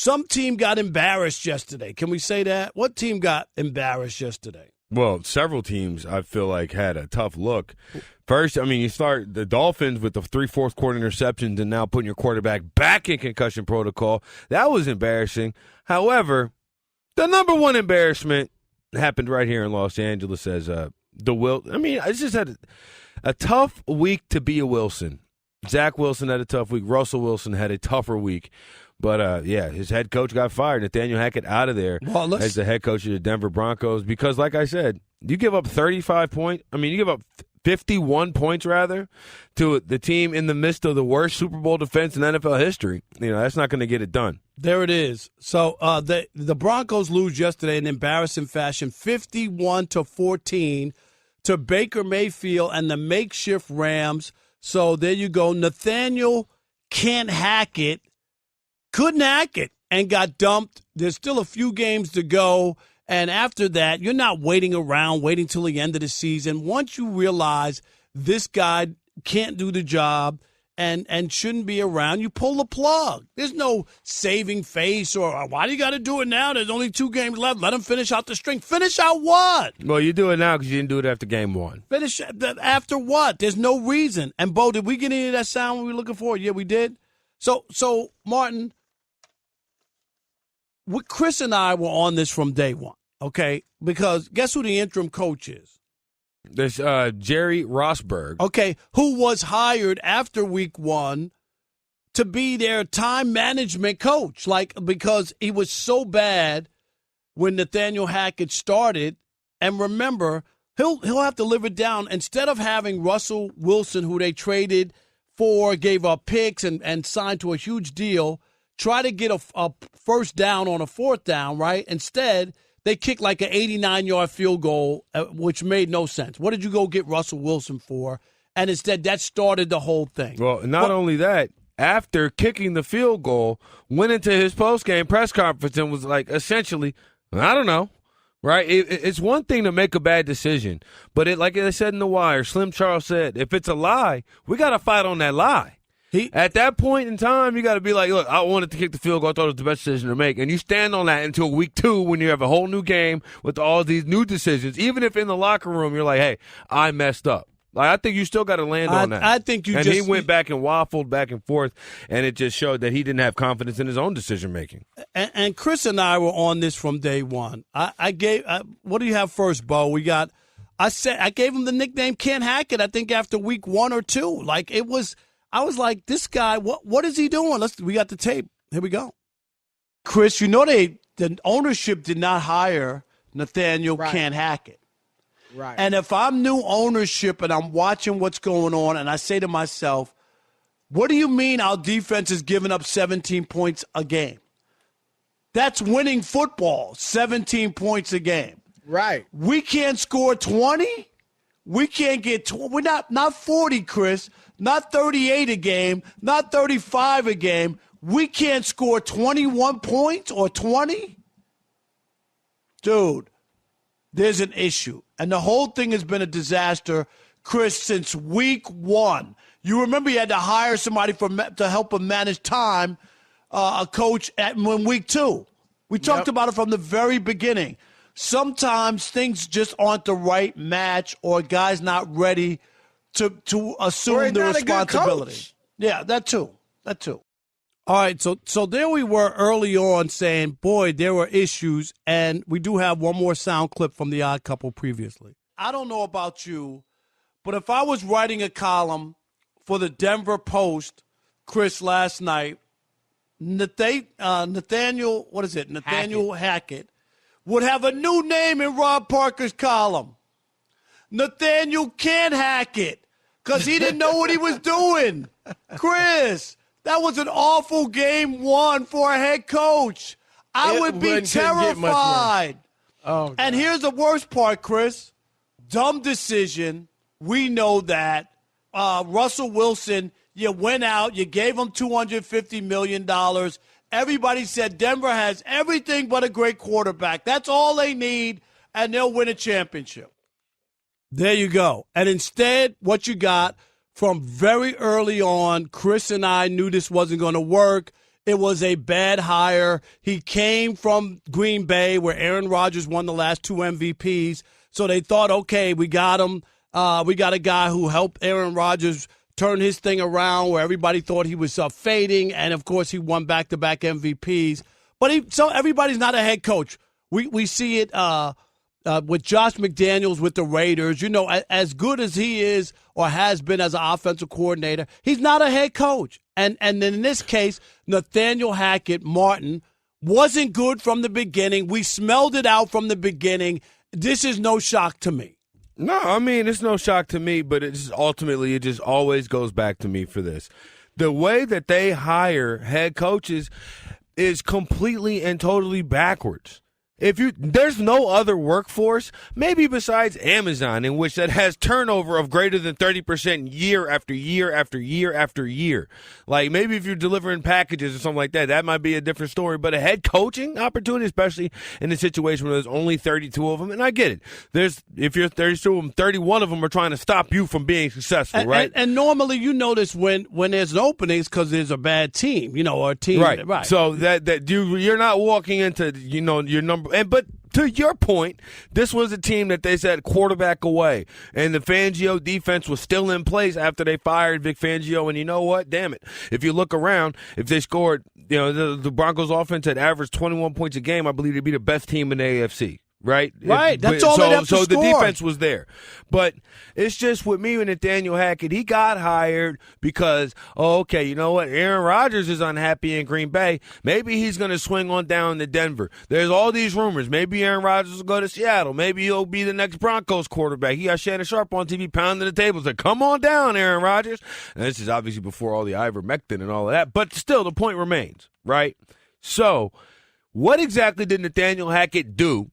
some team got embarrassed yesterday. Can we say that? What team got embarrassed yesterday? Well, several teams, I feel like, had a tough look. First, I mean, you start the Dolphins with the 3 fourth-quarter interceptions and now putting your quarterback back in concussion protocol. That was embarrassing. However, the number one embarrassment happened right here in Los Angeles as I just had a tough week to be a Wilson. Zach Wilson had a tough week. Russell Wilson had a tougher week. But, his head coach got fired. Nathaniel Hackett out of there as the head coach of the Denver Broncos because, like I said, you give up 35 points. I mean, you give up 51 points, rather, to the team in the midst of the worst Super Bowl defense in NFL history. That's not going to get it done. There it is. So the Broncos lose yesterday in embarrassing fashion, 51-14 to Baker Mayfield and the makeshift Rams. So there you go. Nathaniel can't hack it. Couldn't hack it and got dumped. There's still a few games to go. And after that, you're not waiting till the end of the season. Once you realize this guy can't do the job and shouldn't be around, you pull the plug. There's no saving face or why do you got to do it now? There's only 2 games left. Let him finish out the string. Finish out what? Well, you do it now because you didn't do it after game 1. Finish after what? There's no reason. And, Bo, did we get any of that sound we were looking for? Yeah, we did. So Martin, Chris and I were on this from day one, okay? Because guess who the interim coach is? There's Jerry Rosberg. Okay, who was hired after week 1 to be their time management coach, because he was so bad when Nathaniel Hackett started. And remember, he'll have to live it down. Instead of having Russell Wilson, who they traded for, gave up picks and signed to a huge deal, try to get a first down on a 4th down, right? Instead, they kicked like an 89-yard field goal, which made no sense. What did you go get Russell Wilson for? And instead, that started the whole thing. Well, not only that, after kicking the field goal, went into his post-game press conference and was like, essentially, I don't know, right? It's one thing to make a bad decision, but like I said in The Wire, Slim Charles said, if it's a lie, we got to fight on that lie. At that point in time, you got to be like, look, I wanted to kick the field goal. I thought it was the best decision to make. And you stand on that until week 2 when you have a whole new game with all these new decisions. Even if in the locker room you're like, hey, I messed up. I think you still got to land on that. I think he went back and waffled back and forth, and it just showed that he didn't have confidence in his own decision-making. And Chris and I were on this from day one. What do you have first, Bo? I gave him the nickname Can't Hack It, I think, after week 1 or 2. I was like, this guy, what is he doing? We got the tape. Here we go. Chris, the ownership did not hire Nathaniel Can't Hack It. Right. And if I'm new ownership and I'm watching what's going on and I say to myself, what do you mean our defense is giving up 17 points a game? That's winning football, 17 points a game. Right. We can't score 20? We can't get we're not 40, Chris. Not 38 a game, not 35 a game. We can't score 21 points or 20? Dude, there's an issue. And the whole thing has been a disaster, Chris, since week 1. You remember you had to hire somebody to help him manage time, a coach in week 2. We talked about it from the very beginning. Sometimes things just aren't the right match or a guy's not ready to assume the responsibility. Yeah, that too. All right, so there we were early on saying, boy, there were issues, and we do have one more sound clip from The Odd Couple previously. I don't know about you, but if I was writing a column for the Denver Post, Chris, last night, Nathaniel Hackett would have a new name in Rob Parker's column. Nathaniel Can't Hack It, because he didn't know what he was doing. Chris, that was an awful game 1 for a head coach. I would be terrified. Oh, and here's the worst part, Chris. Dumb decision. We know that. Russell Wilson, you went out, you gave him $250 million. Everybody said Denver has everything but a great quarterback. That's all they need, and they'll win a championship. There you go. And instead, what you got from very early on, Chris and I knew this wasn't going to work. it was a bad hire. He came from Green Bay, where Aaron Rodgers won the last 2 MVPs. So they thought, okay, we got him. We got a guy who helped Aaron Rodgers turn his thing around, where everybody thought he was fading, and of course he won back-to-back MVPs. But so everybody's not a head coach. We see it with Josh McDaniels with the Raiders. You know, as good as he is or has been as an offensive coordinator, he's not a head coach. And in this case, Nathaniel Hackett, Martin, wasn't good from the beginning. We smelled it out from the beginning. This is no shock to me. No, I mean, it's no shock to me, but it just always goes back to me for this. The way that they hire head coaches is completely and totally backwards. There's no other workforce, maybe besides Amazon, in which that has turnover of greater than 30% year after year after year after year. Like, maybe if you're delivering packages or something like that, that might be a different story. But a head coaching opportunity, especially in a situation where there's only 32 of them, and I get it. If you're 32 of them, 31 of them are trying to stop you from being successful, right? And normally you notice when there's an opening, it's because there's a bad team, or a team. Right. So you're not walking into, your number. But to your point, this was a team that they said quarterback away, and the Fangio defense was still in place after they fired Vic Fangio. And you know what? Damn it. If you look around, if they scored, the Broncos offense had averaged 21 points a game, I believe they'd be the best team in the AFC. Right? That's all they have to score. So the defense was there. But it's just with me and Nathaniel Hackett, he got hired because, okay, you know what? Aaron Rodgers is unhappy in Green Bay. Maybe he's going to swing on down to Denver. There's all these rumors. Maybe Aaron Rodgers will go to Seattle. Maybe he'll be the next Broncos quarterback. He got Shannon Sharp on TV pounding the table. Like, come on down, Aaron Rodgers. And this is obviously before all the ivermectin and all of that. But still, the point remains, right? So what exactly did Nathaniel Hackett do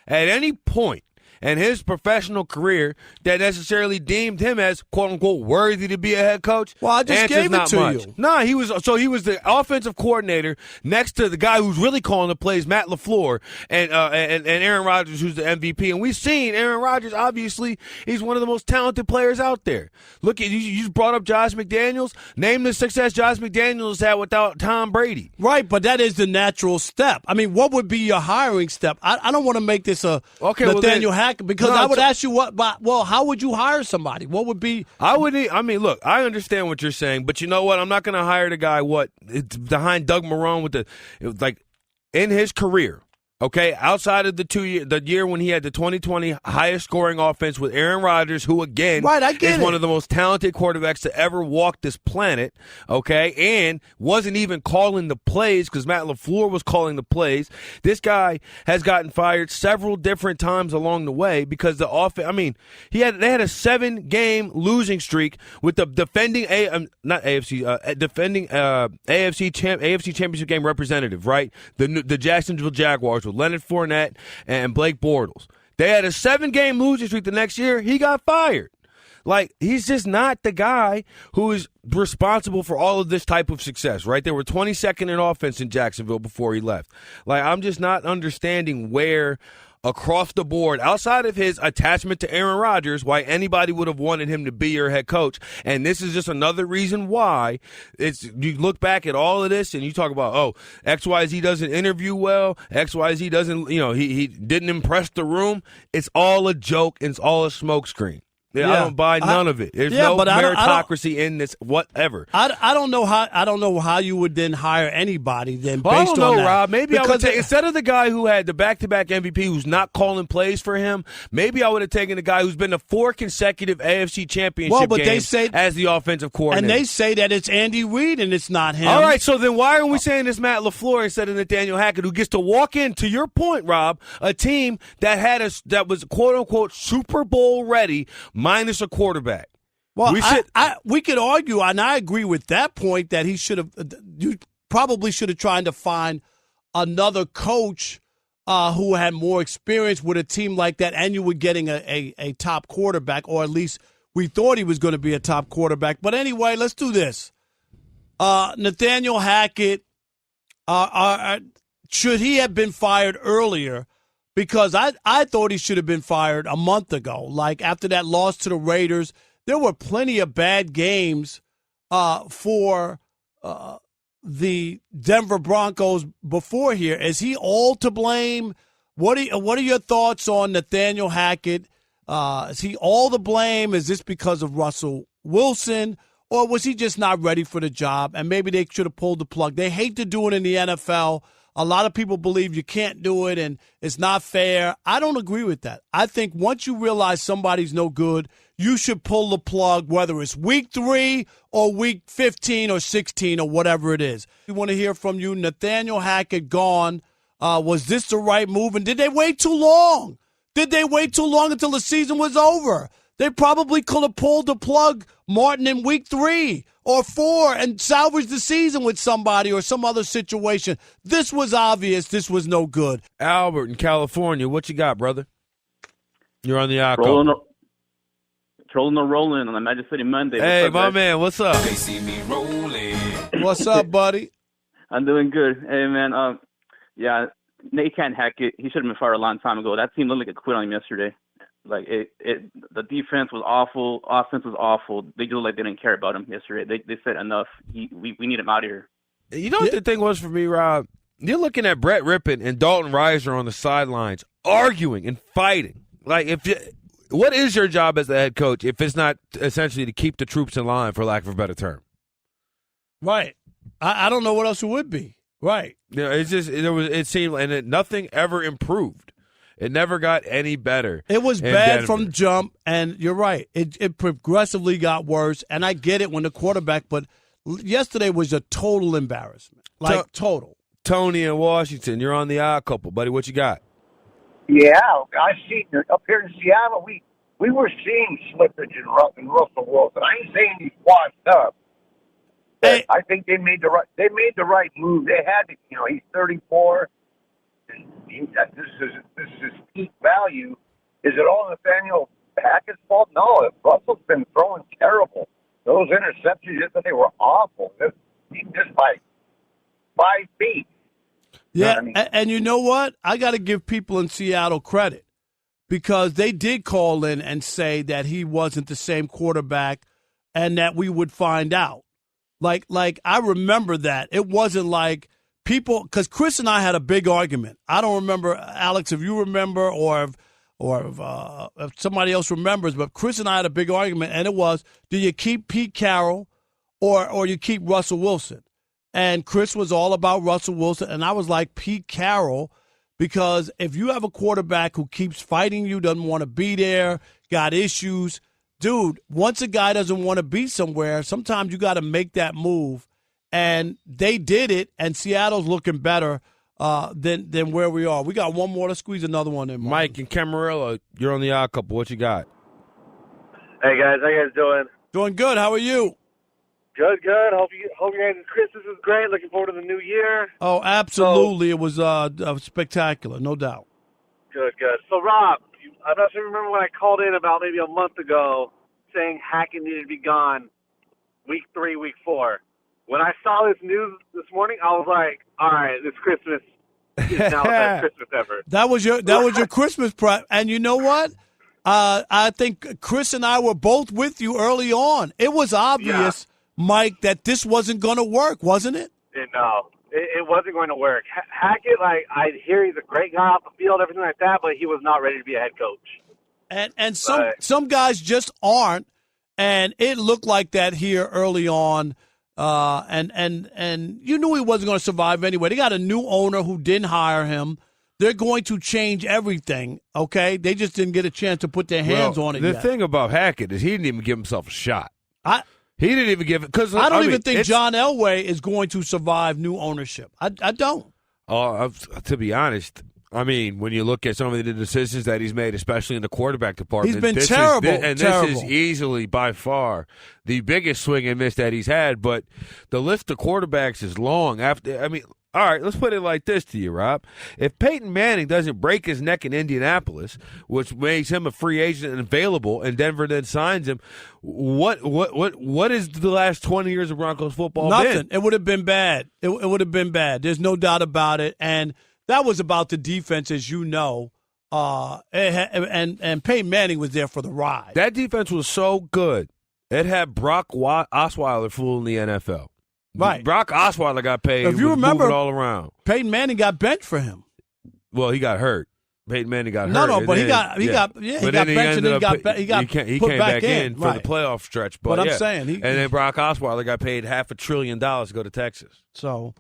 at any point in his professional career that necessarily deemed him as, quote-unquote, worthy to be a head coach? Well, I just gave it to you. No, he was the offensive coordinator next to the guy who's really calling the plays, Matt LaFleur, and Aaron Rodgers, who's the MVP. And we've seen Aaron Rodgers, obviously, he's one of the most talented players out there. Look, you just brought up Josh McDaniels. Name the success Josh McDaniels had without Tom Brady. Right, but that is the natural step. I mean, what would be your hiring step? I don't want to make this a Nathaniel Hackett. Because I would ask you how would you hire somebody? What would be? Look, I understand what you're saying, but you know what? I'm not going to hire the guy behind Doug Marrone in his career. Okay, outside of the year when he had the 2020 highest scoring offense with Aaron Rodgers, who again is one of the most talented quarterbacks to ever walk this planet. Okay, and wasn't even calling the plays because Matt LaFleur was calling the plays. This guy has gotten fired several different times along the way because the offense. I mean, they had a 7-game losing streak with the defending AFC Championship game representative, right? The Jacksonville Jaguars. With Leonard Fournette and Blake Bortles. They had a 7-game losing streak the next year. He got fired. Like, he's just not the guy who is responsible for all of this type of success, right? They were 22nd in offense in Jacksonville before he left. Like, I'm just not understanding where across the board, outside of his attachment to Aaron Rodgers, why anybody would have wanted him to be your head coach. And this is just another reason why you look back at all of this and you talk about, XYZ doesn't interview well, XYZ doesn't, he didn't impress the room. It's all a joke and it's all a smokescreen. Yeah, I don't buy none of it. There's no meritocracy in this whatever. I don't know how you would then hire anybody then based on that. I don't know, Rob. Maybe I would take instead of the guy who had the back-to-back MVP who's not calling plays for him. Maybe I would have taken the guy who's been to 4 consecutive AFC Championship games as the offensive coordinator. And they say that it's Andy Reid and it's not him. All right, so then why are we saying it's Matt LaFleur instead of Nathaniel Hackett, who gets to walk in, to your point, Rob, a team that was quote-unquote Super Bowl ready minus a quarterback? Well, we could argue, and I agree with that point, that you probably should have tried to find another coach who had more experience with a team like that, and you were getting a top quarterback, or at least we thought he was going to be a top quarterback. But anyway, let's do this. Nathaniel Hackett, should he have been fired earlier? Because I thought he should have been fired a month ago. Like, after that loss to the Raiders, there were plenty of bad games for the Denver Broncos before here. Is he all to blame? What are your thoughts on Nathaniel Hackett? Is he all to blame? Is this because of Russell Wilson? Or was he just not ready for the job, and maybe they should have pulled the plug? They hate to do it in the NFL. A lot of people believe you can't do it and it's not fair. I don't agree with that. I think once you realize somebody's no good, you should pull the plug, whether it's week 3 or week 15 or 16 or whatever it is. We want to hear from you. Nathaniel Hackett gone. Was this the right move? And did they wait too long? Did they wait too long until the season was over? They probably could have pulled the plug, Martin, in week 3 or 4 and salvaged the season with somebody or some other situation. This was obvious. This was no good. Albert in California, what you got, brother? You're on the Trolling or rolling on the Magic City Monday. Hey, up, my guys? man, what's up? They see me rolling. What's up, buddy? I'm doing good. Hey, man. Nathan Hackett, he should have been fired a long time ago. That team looked like it quit on him yesterday. Like the defense was awful, offense was awful. They just like they didn't care about him yesterday. They said enough. We need him out of here. You know what the thing was for me, Rob? You're looking at Brett Rippon and Dalton Reiser on the sidelines arguing and fighting. Like, what is your job as the head coach if it's not essentially to keep the troops in line, for lack of a better term? Right. I don't know what else it would be. Right. Yeah, it seemed and nothing ever improved. It never got any better. It was in bad Denver. from jump, and you're right. It progressively got worse, and I get it when the quarterback, but yesterday was a total embarrassment. Total. Tony in Washington, you're on the odd couple, buddy. What you got? Yeah, I see up here in Seattle, we were seeing slippage in Russell Wilson. I ain't saying he's washed up. Hey. I think they made the right move. They had to, he's 34. This is his peak value. Is it all Nathaniel Hackett's fault? No, Russell's been throwing terrible. Those interceptions yesterday were awful. Just by 5 feet. Yeah, I mean? and you know what? I got to give people in Seattle credit because they did call in and say that he wasn't the same quarterback and that we would find out. Like I remember that. It wasn't like people, because Chris and I had a big argument. I don't remember, Alex, if you remember or if somebody else remembers, but Chris and I had a big argument, and it was, do you keep Pete Carroll or you keep Russell Wilson? And Chris was all about Russell Wilson, and I was like, Pete Carroll, because if you have a quarterback who keeps fighting you, doesn't want to be there, got issues, dude, once a guy doesn't want to be somewhere, sometimes you got to make that move. And they did it, and Seattle's looking better than where we are. We got one more. Let's squeeze another one in. Mike and Camarillo, you're on the odd couple. What you got? Hey, guys. How you guys doing? Doing good. How are you? Good. Hope you guys' Christmas is great. Looking forward to the new year. Oh, absolutely. It was spectacular, no doubt. Good. So, Rob, I'm not sure you remember when I called in about maybe a month ago saying Hackett needed to be gone week 3, week 4. When I saw this news this morning, I was like, all right, this Christmas is now the best Christmas ever. That was your Christmas prep. And you know what? I think Chris and I were both with you early on. It was obvious, Mike, that this wasn't going to work, wasn't it? No, it wasn't going to work. Hackett, I hear he's a great guy off the field, everything like that, but he was not ready to be a head coach. And some guys just aren't, and it looked like that here early on. And you knew he wasn't going to survive anyway. They got a new owner who didn't hire him. They're going to change everything, okay? They just didn't get a chance to put their hands on it The yet. thing about Hackett is he didn't even give himself a shot. He didn't even give it. Cause, I don't even think John Elway is going to survive new ownership. I don't. To be honest, I mean, when you look at some of the decisions that he's made, especially in the quarterback department, he's been terrible. This is easily, by far, the biggest swing and miss that he's had. But the list of quarterbacks is long. All right, let's put it like this to you, Rob. If Peyton Manning doesn't break his neck in Indianapolis, which makes him a free agent and available, and Denver then signs him, what is the last 20 years of Broncos football Nothing. been? It would have been bad. It would have been bad. There's no doubt about it. And that was about the defense, as you know. And Peyton Manning was there for the ride. That defense was so good. It had Brock Osweiler fooling the NFL. Right. Brock Osweiler got paid. If you was remember, moving all around. Peyton Manning got benched for him. Well, he got hurt. Peyton Manning got hurt. No, but he got benched and then he got he put came back in for right. the playoff stretch. But I'm saying, and then Brock Osweiler got paid $500 billion to go to Texas. So